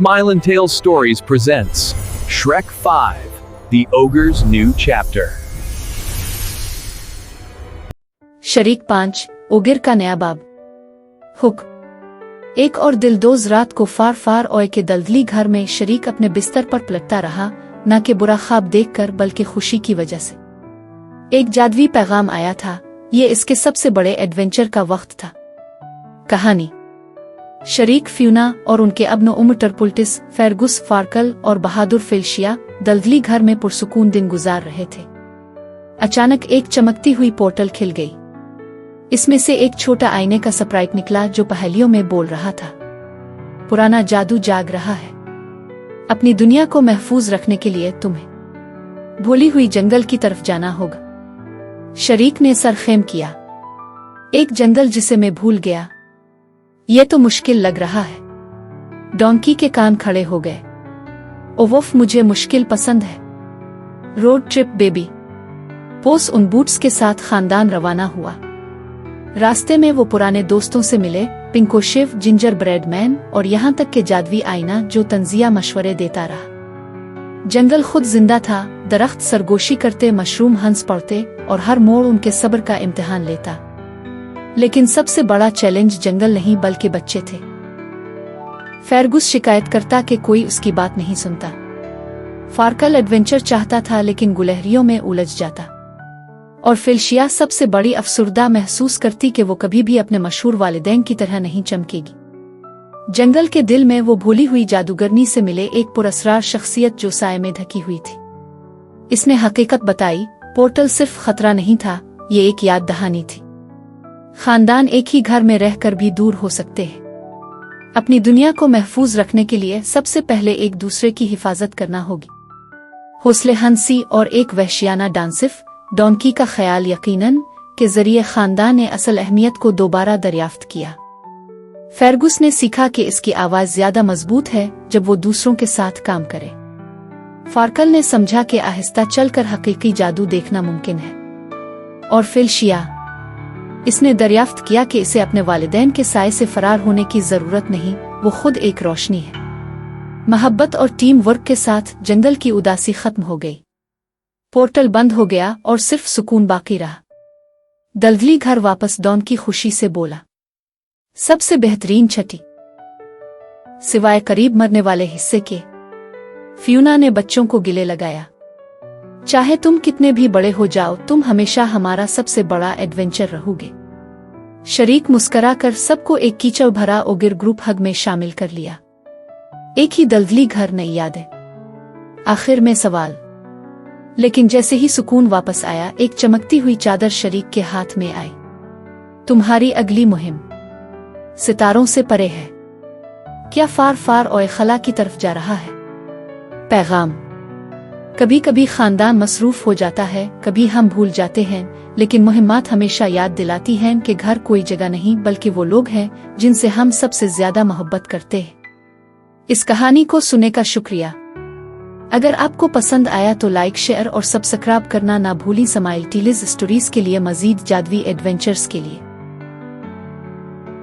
Smile and Tales Stories presents Shrek 5, The Ogre's New Chapter. शरीक 5, ओगिर का नया बाब। हुक। एक और दिलदोज रात को फार फार ओए के दलदली घर में शरीक अपने बिस्तर पर पलटता रहा, न कि बुरा ख्वाब देखकर बल्कि खुशी की वजह से। एक जादुई पैगाम आया था। ये इसके सबसे बड़े एडवेंचर का वक्त था। कहानी। शरीक फ्यूना और उनके अब्नो उम्र टरपुल्टिस, फेरगुस फार्कल और बहादुर फेल्शिया दलदली घर में पुरसुकून दिन गुजार रहे थे। अचानक एक चमकती हुई पोर्टल खिल गई। इसमें से एक छोटा आईने का स्प्राइट निकला जो पहेलियों में बोल रहा था। पुराना जादू जाग रहा है। अपनी दुनिया को महफूज रखने के लिए तुम्हें भूली हुई जंगल की तरफ जाना होगा। शरीक ने सर खेम किया। एक जंगल जिसे मैं भूल गया, ये तो मुश्किल लग रहा है। डोंकी के कान खड़े हो गए। ओवफ, मुझे मुश्किल पसंद है। Road trip baby. पोस उन बूट्स के साथ खानदान रवाना हुआ। रास्ते में वो पुराने दोस्तों से मिले, पिंकोशिव, जिंजर ब्रेड मैन और यहाँ तक के जादुई आईना जो तंजिया मशवरे देता रहा। जंगल खुद जिंदा था। दरख्त सरगोशी करते, मशरूम हंस पड़ते और हर मोड़ उनके सब्र का इम्तिहान लेता। लेकिन सबसे बड़ा चैलेंज जंगल नहीं बल्कि बच्चे थे। फेरगुस शिकायत करता कि कोई उसकी बात नहीं सुनता। फार्कल एडवेंचर चाहता था लेकिन गुलहरियों में उलझ जाता। और फेल्शिया सबसे बड़ी अफसुर्दा महसूस करती कि वो कभी भी अपने मशहूर वालिदैन की तरह नहीं चमकेगी। जंगल के दिल में वो भूली हुई जादूगरनी से मिले एक पुरअसरार शख्सियत जो साए में ढकी हुई थी। इसने हकीकत बताई। पोर्टल सिर्फ खतरा नहीं था, ये एक याद दहानी थी। खानदान एक ही घर में रहकर भी दूर हो सकते हैं। अपनी दुनिया को महफूज रखने के लिए सबसे पहले एक दूसरे की हिफाजत करना होगी। हौसले हंसी और एक वहशियाना डांसिफ डोंकी का ख्याल यकीनन के जरिए खानदान ने असल अहमियत को दोबारा दरियाफ्त किया। फेरगुस ने सीखा कि इसकी आवाज ज्यादा मजबूत है जब वो दूसरों के साथ काम करे। फार्कल ने समझा कि आहिस्ता चलकर हकीकी जादू देखना मुमकिन है। और फेल्शिया, इसने दरियाफ्त किया कि इसे अपने वालिदैन के साए से फरार होने की जरूरत नहीं, वो खुद एक रोशनी है। मोहब्बत और टीम वर्क के साथ जंगल की उदासी खत्म हो गई। पोर्टल बंद हो गया और सिर्फ सुकून बाकी रहा। दलदली घर वापस डॉन की खुशी से बोला, सबसे बेहतरीन छठी सिवाय करीब मरने वाले हिस्से के। फ्यूना ने बच्चों को गिले लगाया, चाहे तुम कितने भी बड़े हो जाओ, तुम हमेशा हमारा सबसे बड़ा एडवेंचर रहोगे। शरीक मुस्कराकर सबको एक कीचड़ भरा ओगिर ग्रुप हग में शामिल कर लिया। एक ही दलदली घर, नई यादें। आखिर में सवाल। लेकिन जैसे ही सुकून वापस आया, एक चमकती हुई चादर शरीक के हाथ में आई। तुम्हारी अगली मुहिम सितारों से परे है। क्या फार फार और खला की तरफ जा रहा है? पैगाम। कभी कभी खानदान मसरूफ हो जाता है, कभी हम भूल जाते हैं, लेकिन मुहिम्मात हमेशा याद दिलाती हैं कि घर कोई जगह नहीं बल्कि वो लोग हैं जिनसे हम सबसे ज्यादा मोहब्बत करते हैं। इस कहानी को सुनने का शुक्रिया। अगर आपको पसंद आया तो लाइक, शेयर और सब्सक्राइब करना ना भूलें। स्माइल टेल्स स्टोरीज के लिए मजीद जादुई एडवेंचर्स के लिए।